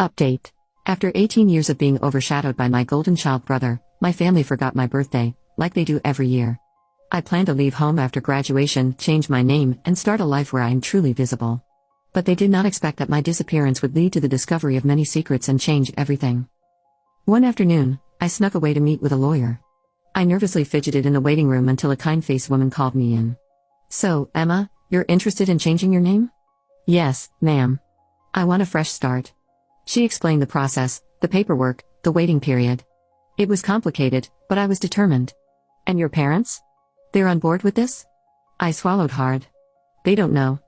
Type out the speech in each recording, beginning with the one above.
Update. After 18 years of being overshadowed by my golden child brother, my family forgot my birthday, like they do every year. I plan to leave home after graduation, change my name, and start a life where I am truly visible. But they did not expect that my disappearance would lead to the discovery of many secrets and change everything. One afternoon, I snuck away to meet with a lawyer. I nervously fidgeted in the waiting room until a kind-faced woman called me in. "So, Emma, you're interested in changing your name?" "Yes, ma'am. I want a fresh start." She explained the process, the paperwork, the waiting period. It was complicated, but I was determined. "And your parents? They're on board with this?" I swallowed hard. "They don't know.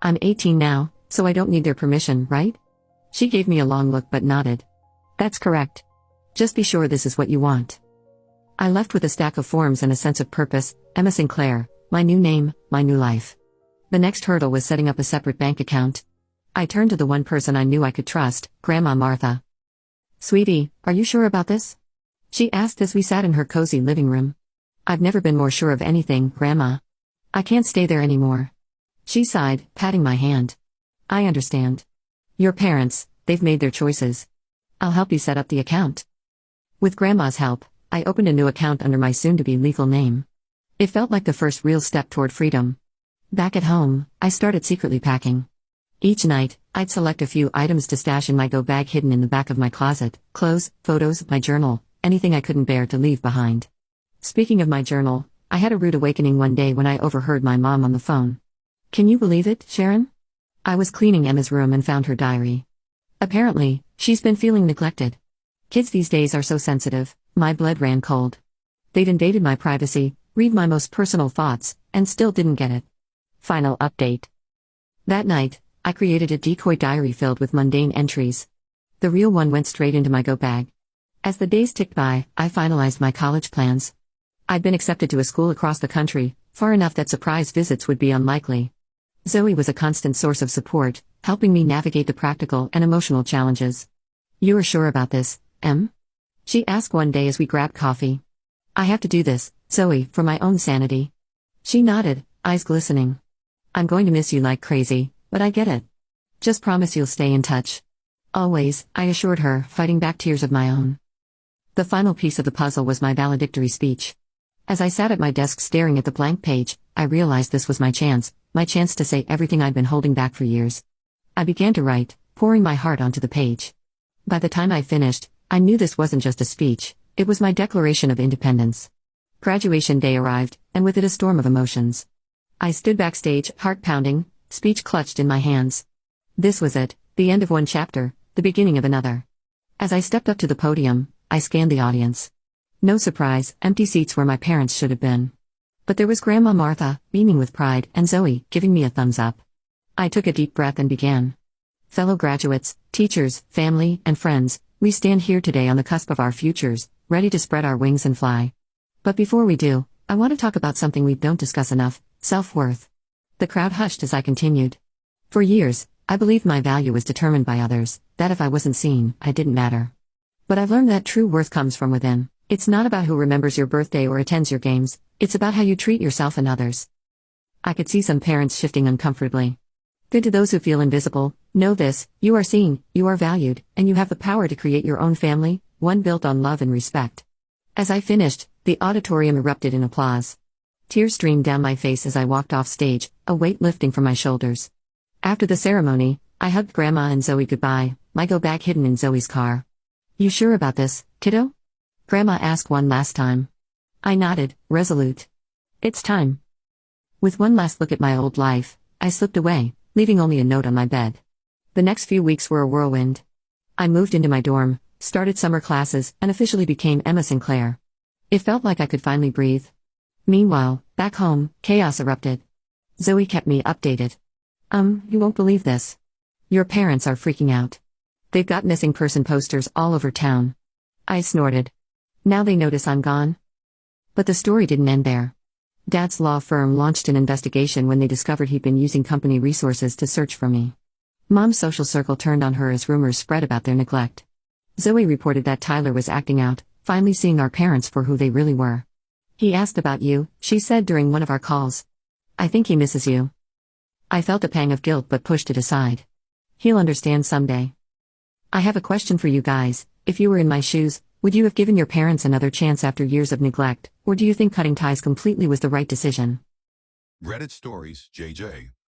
I'm 18 now, so I don't need their permission, right?" She gave me a long look but nodded. "That's correct. Just be sure this is what you want." I left with a stack of forms and a sense of purpose. Emma Sinclair, my new name, my new life. The next hurdle was setting up a separate bank account. I turned to the one person I knew I could trust, Grandma Martha. "Sweetie, are you sure about this?" she asked as we sat in her cozy living room. "I've never been more sure of anything, Grandma. I can't stay there anymore." She sighed, patting my hand. "I understand. Your parents, they've made their choices. I'll help you set up the account." With Grandma's help, I opened a new account under my soon-to-be legal name. It felt like the first real step toward freedom. Back at home, I started secretly packing. Each night, I'd select a few items to stash in my go bag hidden in the back of my closet: clothes, photos, my journal, anything I couldn't bear to leave behind. Speaking of my journal, I had a rude awakening one day when I overheard my mom on the phone. "Can you believe it, Sharon? I was cleaning Emma's room and found her diary. Apparently, she's been feeling neglected. Kids these days are so sensitive." My blood ran cold. They'd invaded my privacy, read my most personal thoughts, and still didn't get it. Final update. That night, I created a decoy diary filled with mundane entries. The real one went straight into my go bag. As the days ticked by, I finalized my college plans. I'd been accepted to a school across the country, far enough that surprise visits would be unlikely. Zoe was a constant source of support, helping me navigate the practical and emotional challenges. "You are sure about this, Em?" she asked one day as we grabbed coffee. "I have to do this, Zoe, for my own sanity." She nodded, eyes glistening. "I'm going to miss you like crazy, but I get it. Just promise you'll stay in touch." "Always," I assured her, fighting back tears of my own. The final piece of the puzzle was my valedictory speech. As I sat at my desk staring at the blank page, I realized this was my chance to say everything I'd been holding back for years. I began to write, pouring my heart onto the page. By the time I finished, I knew this wasn't just a speech, it was my declaration of independence. Graduation day arrived, and with it a storm of emotions. I stood backstage, heart pounding, speech clutched in my hands. This was it, the end of one chapter, the beginning of another. As I stepped up to the podium, I scanned the audience. No surprise, empty seats where my parents should have been. But there was Grandma Martha, beaming with pride, and Zoe, giving me a thumbs up. I took a deep breath and began. "Fellow graduates, teachers, family, and friends, we stand here today on the cusp of our futures, ready to spread our wings and fly. But before we do, I want to talk about something we don't discuss enough: self-worth." The crowd hushed as I continued. For years, I believed my value was determined by others, that if I wasn't seen, I didn't matter. But I've learned that true worth comes from within. It's not about who remembers your birthday or attends your games, it's about how you treat yourself and others. I could see some parents shifting uncomfortably. Good to those who feel invisible, know this: you are seen, you are valued, and you have the power to create your own family, one built on love and respect. As I finished, the auditorium erupted in applause. Tears streamed down my face as I walked off stage, a weight lifting from my shoulders. After the ceremony, I hugged Grandma and Zoe goodbye, my go bag hidden in Zoe's car. "You sure about this, kiddo?" Grandma asked one last time. I nodded, resolute. "It's time." With one last look at my old life, I slipped away, leaving only a note on my bed. The next few weeks were a whirlwind. I moved into my dorm, started summer classes, and officially became Emma Sinclair. It felt like I could finally breathe. Meanwhile, back home, chaos erupted. Zoe kept me updated. You won't believe this. Your parents are freaking out. They've got missing person posters all over town." I snorted. "Now they notice I'm gone?" But the story didn't end there. Dad's law firm launched an investigation when they discovered he'd been using company resources to search for me. Mom's social circle turned on her as rumors spread about their neglect. Zoe reported that Tyler was acting out, finally seeing our parents for who they really were. "He asked about you," she said during one of our calls. "I think he misses you." I felt a pang of guilt but pushed it aside. He'll understand someday. I have a question for you guys. If you were in my shoes, would you have given your parents another chance after years of neglect, or do you think cutting ties completely was the right decision? Reddit Stories, JJ.